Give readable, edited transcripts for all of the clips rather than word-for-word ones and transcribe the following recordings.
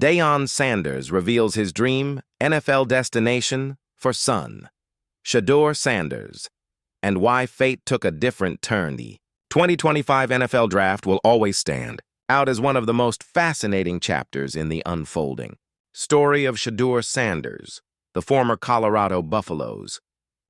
Deion Sanders reveals his dream NFL destination for son. Shedeur Sanders, and why fate took a different turn. The 2025 NFL Draft will always stand out as one of the most fascinating chapters in the unfolding story of Shedeur Sanders, the former Colorado Buffaloes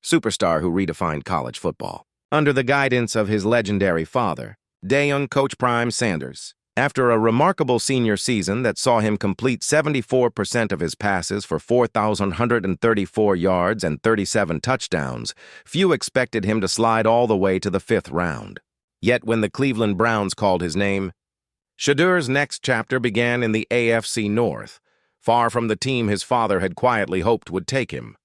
superstar who redefined college football. Under the guidance of his legendary father, Deion Coach Prime Sanders, after a remarkable senior season that saw him complete 74% of his passes for 4,134 yards and 37 touchdowns, few expected him to slide all the way to the 5th round. Yet when the Cleveland Browns called his name, Shedeur's next chapter began in the AFC North, far from the team his father had quietly hoped would take him.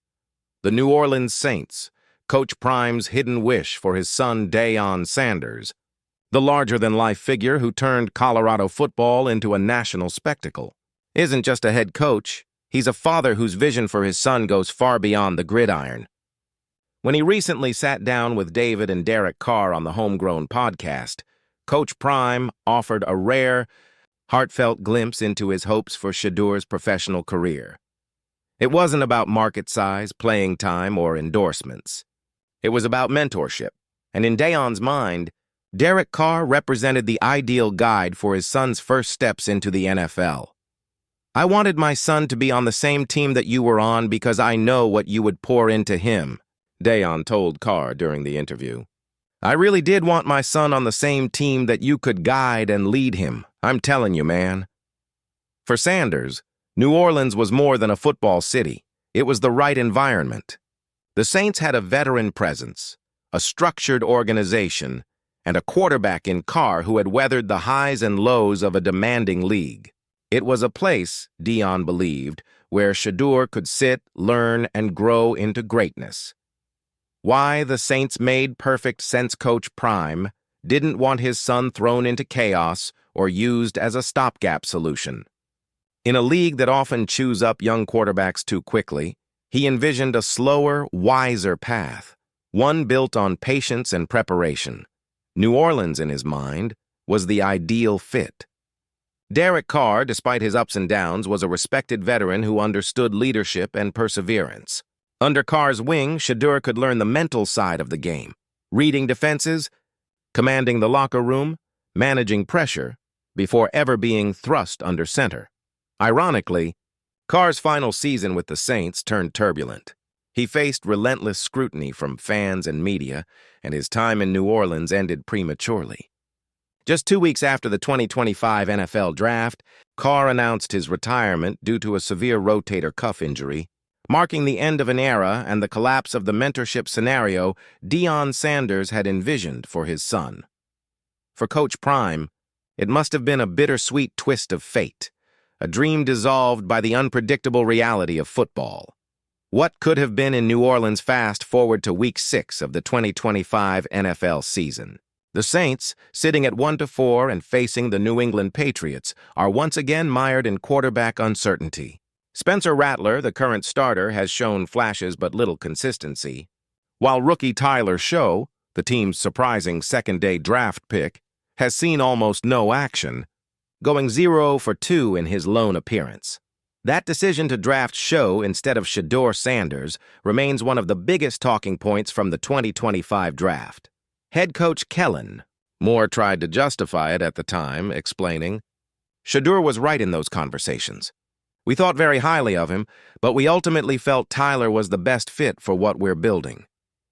The New Orleans Saints, Coach Prime's hidden wish for his son Deion Sanders, the larger-than-life figure who turned Colorado football into a national spectacle, isn't just a head coach, he's a father whose vision for his son goes far beyond the gridiron. When he recently sat down with David and Derek Carr on the Homegrown podcast, Coach Prime offered a rare, heartfelt glimpse into his hopes for Shedeur's professional career. It wasn't about market size, playing time, or endorsements. It was about mentorship, and in Deion's mind, Derek Carr represented the ideal guide for his son's first steps into the NFL. "I wanted my son to be on the same team that you were on because I know what you would pour into him," Deion told Carr during the interview. "I really did want my son on the same team that you could guide and lead him. I'm telling you, man." For Sanders, New Orleans was more than a football city. It was the right environment. The Saints had a veteran presence, a structured organization, and a quarterback in Carr who had weathered the highs and lows of a demanding league. It was a place, Deion believed, where Shedeur could sit, learn, and grow into greatness. Why the Saints made perfect sense. Coach Prime didn't want his son thrown into chaos or used as a stopgap solution. In a league that often chews up young quarterbacks too quickly, he envisioned a slower, wiser path, one built on patience and preparation. New Orleans, in his mind, was the ideal fit. Derek Carr, despite his ups and downs, was a respected veteran who understood leadership and perseverance. Under Carr's wing, Shedeur could learn the mental side of the game, reading defenses, commanding the locker room, managing pressure, before ever being thrust under center. Ironically, Carr's final season with the Saints turned turbulent. He faced relentless scrutiny from fans and media, and his time in New Orleans ended prematurely. Just 2 weeks after the 2025 NFL Draft, Carr announced his retirement due to a severe rotator cuff injury, marking the end of an era and the collapse of the mentorship scenario Deion Sanders had envisioned for his son. For Coach Prime, it must have been a bittersweet twist of fate, a dream dissolved by the unpredictable reality of football. What could have been in New Orleans fast forward to Week 6 of the 2025 NFL season? The Saints, sitting at 1-4 and facing the New England Patriots, are once again mired in quarterback uncertainty. Spencer Rattler, the current starter, has shown flashes but little consistency, while rookie Tyler Show, the team's surprising second-day draft pick, has seen almost no action, going 0 for 2 in his lone appearance. That decision to draft Show instead of Shedeur Sanders remains one of the biggest talking points from the 2025 draft. Head coach Kellen Moore tried to justify it at the time, explaining, "Shedeur was right in those conversations. We thought very highly of him, but we ultimately felt Tyler was the best fit for what we're building."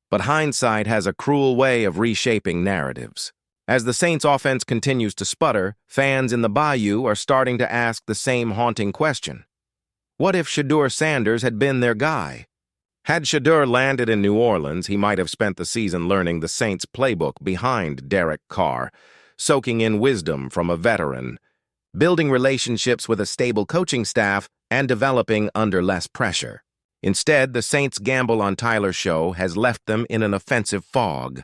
But hindsight has a cruel way of reshaping narratives. As the Saints' offense continues to sputter, fans in the Bayou are starting to ask the same haunting question. What if Shedeur Sanders had been their guy? Had Shedeur landed in New Orleans, he might have spent the season learning the Saints' playbook behind Derek Carr, soaking in wisdom from a veteran, building relationships with a stable coaching staff, and developing under less pressure. Instead, the Saints' gamble on Tyler Show has left them in an offensive fog,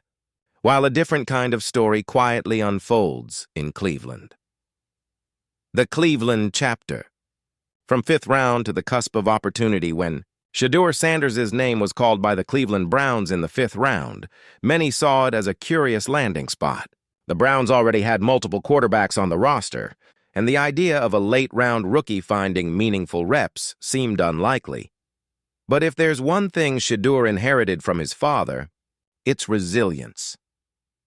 while a different kind of story quietly unfolds in Cleveland. The Cleveland chapter. From 5th round to the cusp of opportunity when Shedeur Sanders' name was called by the Cleveland Browns in the 5th round, many saw it as a curious landing spot. The Browns already had multiple quarterbacks on the roster, and the idea of a late-round rookie finding meaningful reps seemed unlikely. But if there's one thing Shedeur inherited from his father, it's resilience.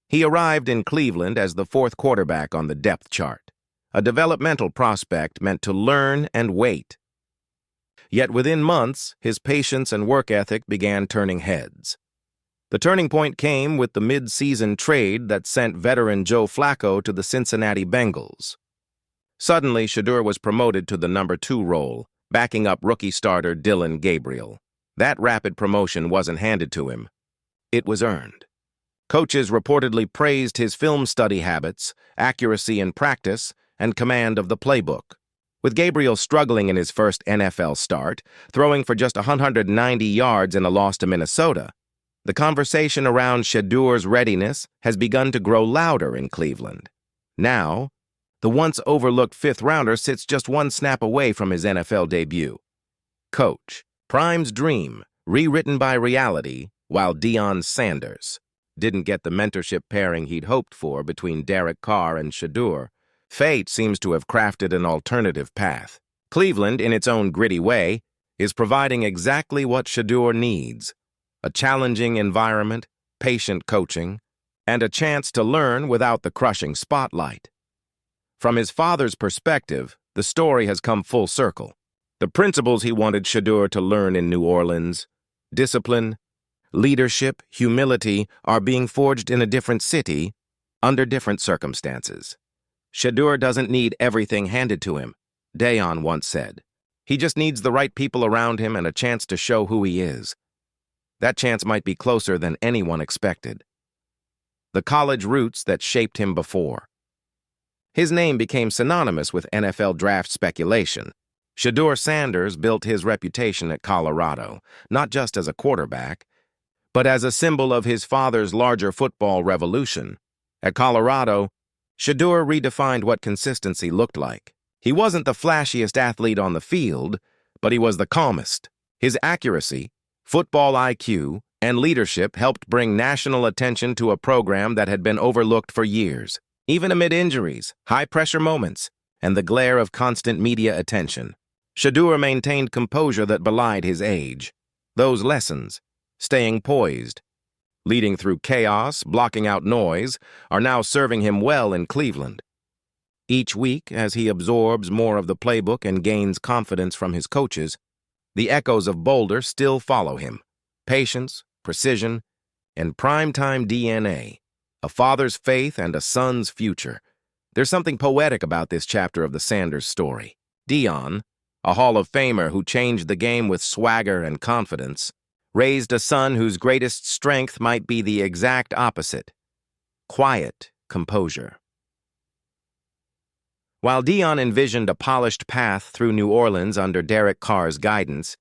He arrived in Cleveland as the fourth quarterback on the depth chart, a developmental prospect meant to learn and wait. Yet within months, his patience and work ethic began turning heads. The turning point came with the mid-season trade that sent veteran Joe Flacco to the Cincinnati Bengals. Suddenly, Shedeur was promoted to the number 2 role, backing up rookie starter Dillon Gabriel. That rapid promotion wasn't handed to him. It was earned. Coaches reportedly praised his film study habits, accuracy in practice, and command of the playbook. With Gabriel struggling in his first NFL start, throwing for just 190 yards in a loss to Minnesota, the conversation around Shedeur's readiness has begun to grow louder in Cleveland. Now, the once-overlooked fifth-rounder sits just one snap away from his NFL debut. Coach, Prime's dream, rewritten by reality, while Deion Sanders didn't get the mentorship pairing he'd hoped for between Derek Carr and Shedeur. Fate seems to have crafted an alternative path. Cleveland, in its own gritty way, is providing exactly what Shedeur needs: a challenging environment, patient coaching, and a chance to learn without the crushing spotlight. From his father's perspective, the story has come full circle. The principles he wanted Shedeur to learn in New Orleans, discipline, leadership, humility, are being forged in a different city, under different circumstances. Shedeur doesn't need everything handed to him, Deion once said. He just needs the right people around him and a chance to show who he is. That chance might be closer than anyone expected. The college roots that shaped him before. His name became synonymous with NFL draft speculation. Shedeur Sanders built his reputation at Colorado, not just as a quarterback, but as a symbol of his father's larger football revolution. At Colorado, Shedeur redefined what consistency looked like. He wasn't the flashiest athlete on the field, but he was the calmest. His accuracy, football IQ, and leadership helped bring national attention to a program that had been overlooked for years, even amid injuries, high-pressure moments, and the glare of constant media attention. Shedeur maintained composure that belied his age. Those lessons, staying poised, leading through chaos, blocking out noise, are now serving him well in Cleveland. Each week, as he absorbs more of the playbook and gains confidence from his coaches, the echoes of Boulder still follow him. Patience, precision, and primetime DNA, a father's faith and a son's future. There's something poetic about this chapter of the Sanders story. Deion, a Hall of Famer who changed the game with swagger and confidence, raised a son whose greatest strength might be the exact opposite: quiet composure. While Deion envisioned a polished path through New Orleans under Derek Carr's guidance,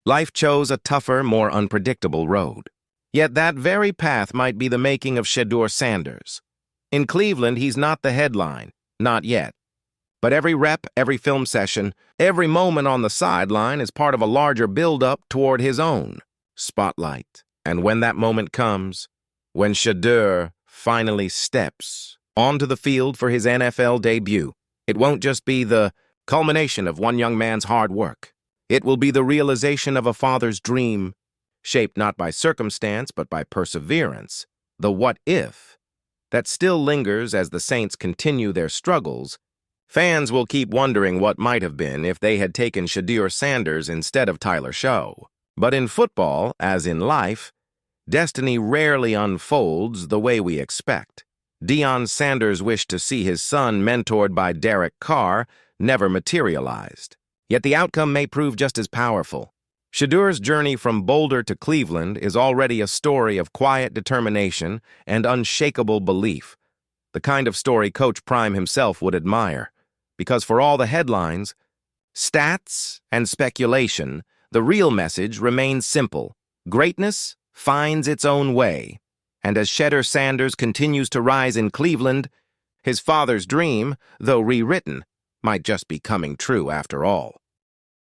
life chose a tougher, more unpredictable road. Yet that very path might be the making of Shedeur Sanders. In Cleveland, he's not the headline, not yet. But every rep, every film session, every moment on the sideline is part of a larger build-up toward his own spotlight. And when that moment comes, when Shedeur finally steps onto the field for his NFL debut, it won't just be the culmination of one young man's hard work. It will be the realization of a father's dream, shaped not by circumstance but by perseverance. The what if that still lingers as the Saints continue their struggles. Fans will keep wondering what might have been if they had taken Shedeur Sanders instead of Tyler Shough. But in football, as in life, destiny rarely unfolds the way we expect. Deion Sanders' wish to see his son mentored by Derek Carr never materialized. Yet the outcome may prove just as powerful. Shedeur's journey from Boulder to Cleveland is already a story of quiet determination and unshakable belief, the kind of story Coach Prime himself would admire. Because for all the headlines, stats, and speculation, the real message remains simple: greatness finds its own way. And as Shedeur Sanders continues to rise in Cleveland, his father's dream, though rewritten, might just be coming true after all.